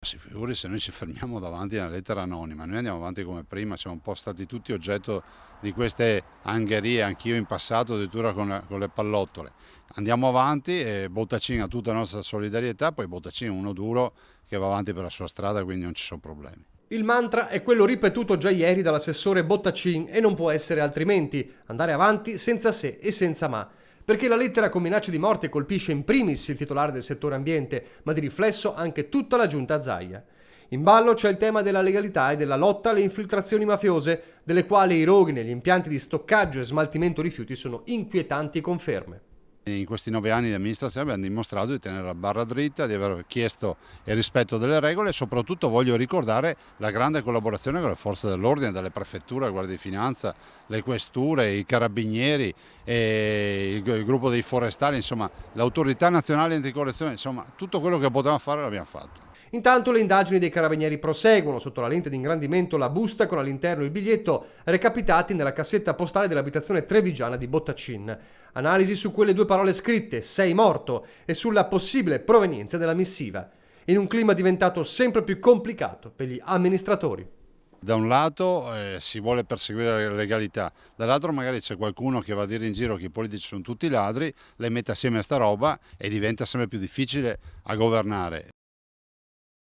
Si figuri se noi ci fermiamo davanti a una lettera anonima, noi andiamo avanti come prima, siamo un po' stati tutti oggetto di queste angherie, anch'io in passato addirittura con le pallottole. Andiamo avanti e Bottacin ha tutta la nostra solidarietà, poi Bottacin è uno duro che va avanti per la sua strada, quindi non ci sono problemi. Il mantra è quello ripetuto già ieri dall'assessore Bottacin e non può essere altrimenti: andare avanti senza se e senza ma. Perché la lettera con minacce di morte colpisce in primis il titolare del settore ambiente, ma di riflesso anche tutta la giunta Zaia. In ballo c'è il tema della legalità e della lotta alle infiltrazioni mafiose, delle quali i roghi negli impianti di stoccaggio e smaltimento rifiuti sono inquietanti conferme. In questi 9 anni di amministrazione abbiamo dimostrato di tenere la barra dritta, di aver chiesto il rispetto delle regole e soprattutto voglio ricordare la grande collaborazione con le forze dell'ordine, dalle prefetture, la Guardia di Finanza, le questure, i carabinieri, e il gruppo dei forestali, insomma l'autorità nazionale anticorruzione, insomma tutto quello che potevamo fare l'abbiamo fatto. Intanto le indagini dei carabinieri proseguono. Sotto la lente di ingrandimento la busta con all'interno il biglietto recapitati nella cassetta postale dell'abitazione trevigiana di Bottacin. Analisi su quelle due parole scritte, sei morto, e sulla possibile provenienza della missiva, in un clima diventato sempre più complicato per gli amministratori. Da un lato si vuole perseguire la legalità, dall'altro magari c'è qualcuno che va a dire in giro che i politici sono tutti ladri, le mette assieme a sta roba e diventa sempre più difficile a governare.